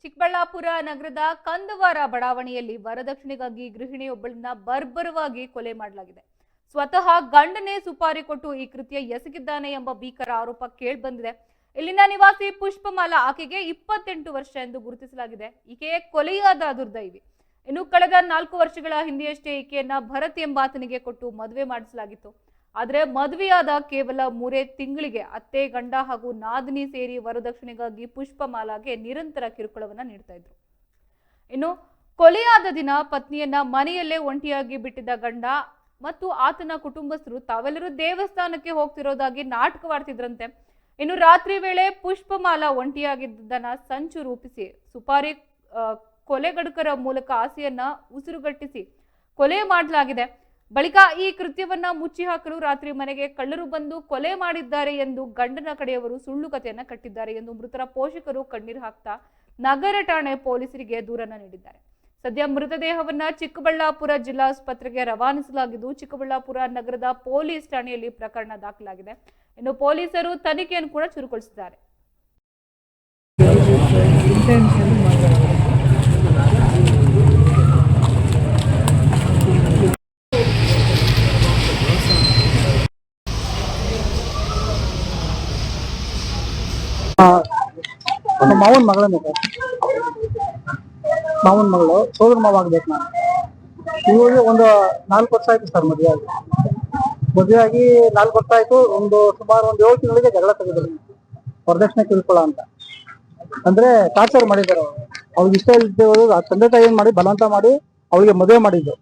ಚಿಕ್ಕಬಳ್ಳಾಪುರ ನಗರದ ಕಂದವಾರ ಬಡಾವಣೆಯಲ್ಲಿ ವರದಕ್ಷಿಣೆಗಾಗಿ ಗೃಹಿಣಿಯೊಬ್ಬಳನ್ನ ಬರ್ಬರವಾಗಿ ಕೊಲೆ ಮಾಡಲಾಗಿದೆ. ಸ್ವತಃ ಗಂಡನೇ ಸುಪಾರಿ ಕೊಟ್ಟು ಈ ಕೃತ್ಯ ಎಸಗಿದ್ದಾನೆ ಎಂಬ ಭೀಕರ ಆರೋಪ ಕೇಳಿಬಂದಿದೆ. ಇಲ್ಲಿನ ನಿವಾಸಿ ಪುಷ್ಪಮಾಲಾ, ಆಕೆಗೆ 28 ವರ್ಷ ಎಂದು ಗುರುತಿಸಲಾಗಿದೆ. ಈಕೆಯೇ ಕೊಲೆಯಾದ ದುರ್ದೈವಿ. ಇನ್ನು ಕಳೆದ 4 ವರ್ಷಗಳ ಹಿಂದೆಯಷ್ಟೇ ಈಕೆಯನ್ನ ಭರತ್ ಎಂಬಾತನಿಗೆ ಕೊಟ್ಟು ಮದುವೆ ಮಾಡಿಸಲಾಗಿತ್ತು. ಆದರೆ ಮದುವೆಯಾದ ಕೇವಲ 3 ತಿಂಗಳಿಗೆ ಅತ್ತೆ, ಗಂಡ ಹಾಗೂ ನಾದಿನಿ ಸೇರಿ ವರದಕ್ಷಿಣೆಗಾಗಿ ಪುಷ್ಪಮಾಲಾಗೆ ನಿರಂತರ ಕಿರುಕುಳವನ್ನ ನೀಡ್ತಾ ಇದ್ರು. ಇನ್ನು ಕೊಲೆಯಾದ ದಿನ ಪತ್ನಿಯನ್ನ ಮನೆಯಲ್ಲೇ ಒಂಟಿಯಾಗಿ ಬಿಟ್ಟಿದ್ದ ಗಂಡ ಮತ್ತು ಆತನ ಕುಟುಂಬಸ್ಥರು ತಾವೆಲ್ಲರೂ ದೇವಸ್ಥಾನಕ್ಕೆ ಹೋಗ್ತಿರೋದಾಗಿ ನಾಟಕವಾಡ್ತಿದ್ರಂತೆ. ಇನ್ನು ರಾತ್ರಿ ವೇಳೆ ಪುಷ್ಪಮಾಲಾ ಒಂಟಿಯಾಗಿದ್ದನ್ನ ಸಂಚು ರೂಪಿಸಿ ಸುಪಾರಿ ಕೊಲೆಗಡುಕರ ಮೂಲಕ ಆಸೆಯನ್ನ ಉಸಿರುಗಟ್ಟಿಸಿ ಕೊಲೆ ಮಾಡಲಾಗಿದೆ. ಬಳಿಕ ಈ ಕೃತ್ಯವನ್ನ ಮುಚ್ಚಿ ಹಾಕಲು ರಾತ್ರಿ ಮನೆಗೆ ಕಳ್ಳರು ಬಂದು ಕೊಲೆ ಮಾಡಿದ್ದಾರೆ ಎಂದು ಗಂಡನ ಕಡೆಯವರು ಸುಳ್ಳು ಕಥೆಯನ್ನ ಕಟ್ಟಿದ್ದಾರೆ ಎಂದು ಮೃತರ ಪೋಷಕರು ಕಣ್ಣೀರು ಹಾಕ್ತಾ ನಗರ ಠಾಣೆ ಪೊಲೀಸರಿಗೆ ದೂರನ್ನ ನೀಡಿದ್ದಾರೆ. ಸದ್ಯ ಮೃತದೇಹವನ್ನ ಚಿಕ್ಕಬಳ್ಳಾಪುರ ಜಿಲ್ಲಾಸ್ಪತ್ರೆಗೆ ರವಾನಿಸಲಾಗಿದ್ದು ಚಿಕ್ಕಬಳ್ಳಾಪುರ ನಗರದ ಪೊಲೀಸ್ ಠಾಣೆಯಲ್ಲಿ ಪ್ರಕರಣ ದಾಖಲಾಗಿದೆ. ಇನ್ನು ಪೊಲೀಸರು ತನಿಖೆಯನ್ನು ಕೂಡ ಚುರುಕುಗೊಳಿಸಿದ್ದಾರೆ. ಮಾವನ ಮಗಳೇ ಮಾವನ ಮಗಳು ಸೋದರ ಮಾವ ಆಗ್ಬೇಕು. ನಾನು ಇವಾಗ ಒಂದು 4 ವರ್ಷ ಆಯ್ತು ಸರ್ ಮದುವೆಯಾಗಿ 4 ವರ್ಷ ಆಯ್ತು. ಸುಮಾರು 7 ತಿಂಗಳಿಗೆ ಜಗಳ ತೆಗೆದ್ರು. ವರದಕ್ಷಿಣೆ ಕಿರುಕುಳ ಅಂತ ಅಂದ್ರೆ ಟಾರ್ಚರ್ ಮಾಡಿದ್ದಾರೆ. ಅವ್ರಿಗೆ ಇಷ್ಟ ಇದ್ದೇವರು ತಂದೆ ತಾಯಿ ಏನ್ ಮಾಡಿ ಬಲವಂತ ಮಾಡಿ ಅವಳಿಗೆ ಮದುವೆ ಮಾಡಿದ್ದು.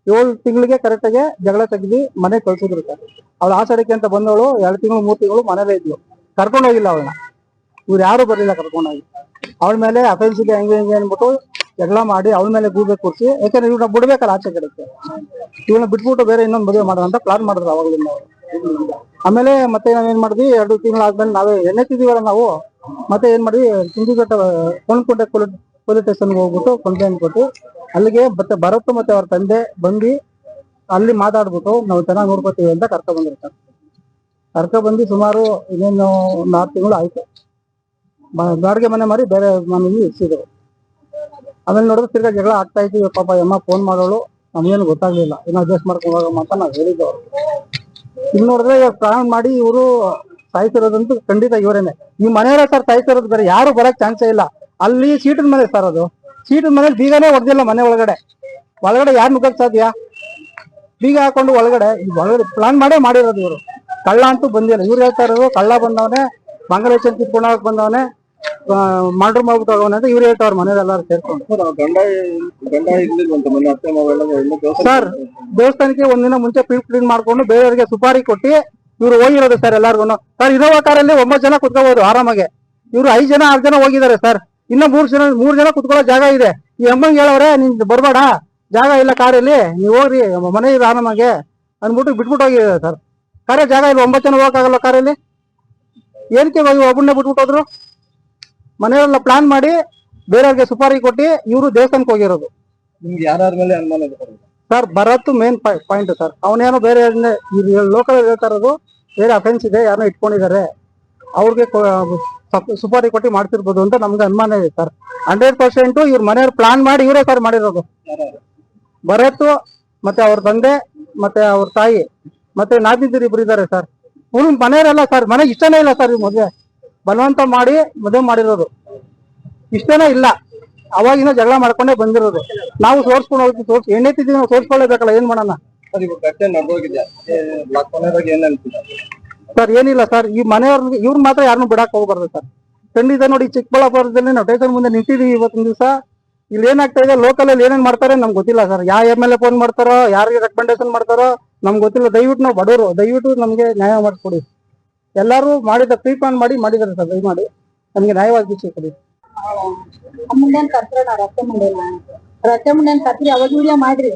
7 ತಿಂಗಳಿಗೆ ಕರೆಕ್ಟಾಗಿ ಜಗಳ ತೆಗೆದು ಮನೆ ಕಳ್ಸಿದ್ರು ಸರ್. ಅವಳು ಆಚರಣೆಗೆ ಅಂತ ಬಂದವಳು 2 ತಿಂಗಳು 3 ತಿಂಗಳು ಮನೇಲೇ ಇದ್ಲು. ಕರ್ಕೊಂಡು ಹೋಗಿಲ್ಲ ಅವಳನ್ನ. ಇವ್ರು ಯಾರು ಬರಲಿಲ್ಲ ಕರ್ಕೊಂಡೋಗಿ. ಅವಳ ಮೇಲೆ ಅಫೆನ್ಸ್ ಇದೆ ಹೆಂಗೆ ಅನ್ಬಿಟ್ಟು ಜಗಳ ಮಾಡಿ ಅವಳ ಮೇಲೆ ಗೂಬೆ ಕೂರಿಸಿ, ಯಾಕಂದ್ರೆ ಇವ್ರನ್ನ ಬಿಡ್ಬೇಕಲ್ಲ ಆಚೆ ಕಡೆಗೆ, ಇವ್ರನ್ನ ಬಿಟ್ಬಿಟ್ಟು ಬೇರೆ ಇನ್ನೊಂದು ಮದುವೆ ಮಾಡೋಣ ಅಂತ ಪ್ಲಾನ್ ಮಾಡಿದ್ರು ಅವಾಗಲಿಂದ. ಆಮೇಲೆ ಮತ್ತೆ ನಾವೇನ್ ಮಾಡಿದ್ವಿ, 2 ತಿಂಗಳಾದ್ಮೇಲೆ ನಾವೇ ಎಣ್ಣೆತ್ತಿದೀವಲ್ಲ ನಾವು, ಮತ್ತೆ ಏನ್ ಮಾಡಿದ್ವಿ, ಸಿಂಧಿಘಟ್ಟ ಕೊಂಡ್ಕೊಂಡೆ ಪೊಲೀಸ್ ಸ್ಟೇಷನ್ಗೆ ಹೋಗ್ಬಿಟ್ಟು ಕಂಪ್ಲೇಂಟ್ ಕೊಟ್ಟು ಅಲ್ಲಿಗೆ ಮತ್ತೆ ಭರತ್ ಮತ್ತೆ ಅವ್ರ ತಂದೆ ಬಂದು ಅಲ್ಲಿ ಮಾತಾಡ್ಬಿಟ್ಟು ನಾವು ಚೆನ್ನಾಗಿ ನೋಡ್ಕೋತೀವಿ ಅಂತ ಕರ್ಕೊ ಬಂದಿರ್ತಾರೆ. ಕರ್ಕೊ ಬಂದು ಸುಮಾರು ಇನ್ನೇನು 4 ತಿಂಗಳು ಆಯ್ತು. ಬಾಡಿಗೆ ಮನೆ ಮಾಡಿ ಬೇರೆ ಮನೆಯಲ್ಲಿ ಇರಿಸಿದ್ರು. ಆಮೇಲೆ ನೋಡಿದ್ರೆ ತಿರ್ಗಾ ಜಗಳ ಆಗ್ತಾ ಇದ್ವಿ. ಪಾಪ ಅಮ್ಮ ಫೋನ್ ಮಾಡೋಳು, ನಮ್ಗೇನು ಗೊತ್ತಾಗ್ಲಿಲ್ಲ, ಇನ್ನು ಅಡ್ಜಸ್ಟ್ ಮಾಡ್ಕೊಂಡು ಹೋಗಮ್ಮ ಅಂತ ನಾವು ಹೇಳಿದ್ದು. ಇಲ್ಲಿ ನೋಡಿದ್ರೆ ಇವಾಗ ಪ್ರಾಣ ಮಾಡಿ ಇವರು ಸಾಯ್ತಿರೋದಂತೂ ಖಂಡಿತ ಇವರೇನೆ. ಈ ಮನೆಯವರ ಸರ್ ಸಾಯ್ತಿರೋದು, ಬೇರೆ ಯಾರು ಬರಕ್ ಚಾನ್ಸೇ ಇಲ್ಲ. ಅಲ್ಲಿ ಸೀಟಿನ ಮೇಲೆ ಸರ್, ಅದು ಸೀಟಿನ ಮೇಲೆ ಬೀಗನೇ ಹೊಡೆದಿಲ್ಲ. ಮನೆ ಒಳಗಡೆ ಯಾರು ನುಗ್ಗಕ್ ಸಾಧ್ಯ? ಬೀಗ ಹಾಕೊಂಡು ಒಳಗಡೆ ಪ್ಲಾನ್ ಮಾಡೇ ಮಾಡಿರೋದು ಇವರು. ಕಳ್ಳ ಅಂತೂ ಬಂದಿಲ್ಲ. ಇವ್ರು ಹೇಳ್ತಾ ಇರೋದು ಕಳ್ಳ ಬಂದವನೇ, ಮಂಗಲೇಶನ್ ಕಿತ್ಕೊಂಡೋಗಕ್ ಬಂದವನೇ, ಮಾಡ್ರು ಮಾಡ್ಬಿಟ್ಟು ಹೋಗೋಣ ಅಂತ ಇವ್ರು ಹೇಳ್ತಾವ್ರ ಮನೆಯಲ್ಲೆಲ್ಲಾರು ಸೇರ್ಕೊಂಡು. ಸರ್ ದೇವಸ್ಥಾನಕ್ಕೆ ಒಂದಿನ ಮುಂಚೆ ಕ್ಲೀನ್ ಮಾಡ್ಕೊಂಡು ಬೇರೆಯವರಿಗೆ ಸುಪಾರಿ ಕೊಟ್ಟು ಇವ್ರು ಹೋಗಿರೋದು ಸರ್ ಎಲ್ಲಾರ್ಗು. ಸರ್ ಇನೋವಾ ಕಾರಲ್ಲಿ 9 ಜನ ಕುತ್ಕೋಬಹುದು ಆರಾಮಾಗೆ. ಇವ್ರು 5 ಜನ 6 ಜನ ಹೋಗಿದ್ದಾರೆ ಸರ್. ಇನ್ನ 3 ಜನ ಕುತ್ಕೊಳ್ಳೋ ಜಾಗ ಇದೆ. ಈ ಅಮ್ಮಂಗೆ ಹೇಳವ್ರೆ, ನಿನ್ ಬರ್ಬೇಡ, ಜಾಗ ಇಲ್ಲ ಕಾರಲ್ಲಿ, ನೀವು ಹೋಗ್ರಿ ಮನೆ ಇದೆ ಆರಾಮಾಗೆ ಅಂದ್ಬಿಟ್ಟು ಬಿಟ್ಬಿಟ್ಟು ಹೋಗಿದ್ದಾರೆ ಸರ್. ಕಾರೇ ಜಾಗ ಇಲ್ಲ, 9 ಜನ ಹೋಗಕ್ಕಾಗಲ್ಲ ಕಾರಲ್ಲಿ. ಏನಕ್ಕೆ ಒಬ್ಬನೇ ಬಿಟ್ಬಿಟ್ಟು ಹೋದ್ರು? ಮನೆಯಲ್ಲ ಪ್ಲಾನ್ ಮಾಡಿ ಬೇರೆಯವ್ರಿಗೆ ಸುಪಾರಿ ಕೊಟ್ಟು ಇವರು ದೇವಸ್ಥಾನಕ್ಕೆ ಹೋಗಿರೋದು. ನಿಮ್ಗೆ ಯಾರ್ಯಾರ ಮೇಲೆ ಅನುಮಾನ ಇದೆ sir? Bharath main point sir. ಅವನೇನೋ ಬೇರೆ ಲೋಕಲ್ ಹೇಳ್ತಾ ಇರೋದು ಬೇರೆ ಅಫೆನ್ಸ್ ಇದೆ, ಯಾರನ್ನೋ ಇಟ್ಕೊಂಡಿದ್ದಾರೆ, ಅವ್ರಿಗೆ ಸುಪಾರಿ ಕೊಟ್ಟು ಮಾಡ್ತಿರ್ಬೋದು ಅಂತ ನಮ್ಗೆ ಅನುಮಾನ ಇದೆ ಸರ್. 100% ಇವ್ರ ಮನೆಯವ್ರು ಪ್ಲಾನ್ ಮಾಡಿ ಇವರೇ ಸರ್ ಮಾಡಿರೋದು. ಭರತ್ ಮತ್ತೆ ಅವ್ರ ತಂದೆ ಮತ್ತೆ ಅವ್ರ ತಾಯಿ ಮತ್ತೆ ನಾದಿದ್ರು ಇಬ್ರು ಇದ್ದಾರೆ ಸರ್. ಇವ್ರು ಮನೆಯವರೆಲ್ಲ ಸರ್, ಮನೆಗೆ ಇಷ್ಟನೇ ಇಲ್ಲ ಸರ್. ಇವ್ ಮದುವೆ ಬಲವಂತ ಮಾಡಿ ಮದುವೆ ಮಾಡಿರೋದು, ಇಷ್ಟನೇ ಇಲ್ಲ. ಅವಾಗಿನ ಜಗಳ ಮಾಡ್ಕೊಂಡೇ ಬಂದಿರೋದು. ನಾವು ಸೋರ್ಸ್ಕೊಂಡು ಹೋಗ್ತೀವಿ, ಎಣ್ಣೆತ್ತಿದ್ದೀವಿ, ನಾವು ಸೋರ್ಸ್ಕೊಳ್ಳೇಬೇಕಲ್ಲ, ಏನ್ ಮಾಡೋಣ ಸರ್? ಏನಿಲ್ಲ ಸರ್, ಈ ಮನೆಯವ್ರಿಗೆ ಇವ್ರು ಮಾತ್ರ ಯಾರನ್ನೂ ಬಿಡಕ್ ಹೋಗ್ಬಾರ್ದು ಸರ್. ಖಂಡಿತ ನೋಡಿ, ಚಿಕ್ಕಬಳ್ಳಾಪುರದಲ್ಲಿ ನಾವು ಸ್ಟೇಷನ್ ಮುಂದೆ ನಿಂತಿದೀವಿ ಇವತ್ತಿನ ದಿವಸ. ಇಲ್ಲಿ ಏನಾಗ್ತಾ ಇದೆ, ಲೋಕಲ್ ಅಲ್ಲಿ ಏನೇನ್ ಮಾಡ್ತಾರೆ ನಮ್ಗೆ ಗೊತ್ತಿಲ್ಲ ಸರ್. ಯಾವ MLA ಫೋನ್ ಮಾಡ್ತಾರೋ, ಯಾರಿಗೆ ರೆಕಮೆಂಡೇಶನ್ ಮಾಡ್ತಾರೋ ನಮ್ಗೆ ಗೊತ್ತಿಲ್ಲ. ದಯವಿಟ್ಟು ನಾವು ಬಡವರು, ದಯವಿಟ್ಟು ನಮ್ಗೆ ನ್ಯಾಯ ಮಾಡಿಕೊಡಿ. ಎಲ್ಲಾರು ಮಾಡಿದ ಪ್ರೀ ಪ್ಲಾನ್ ಮಾಡಿದ್ದಾರೆ ಸರ್. ದಯಮಾಡಿ ನಮ್ಗೆ ನ್ಯಾಯವಾಗಿ ಸಿಕ್ಕಿದೆ. ಮುಂದೇನ್ ಕರ್ತಾರ ರಸ್ತೆ ಮುಂದೇನ ರಸ್ತೆ ಮುಂದೇನ್ ಕರ್ತೀರಿ, ಅವಾಗ ವಿಡಿಯೋ ಮಾಡ್ರಿ.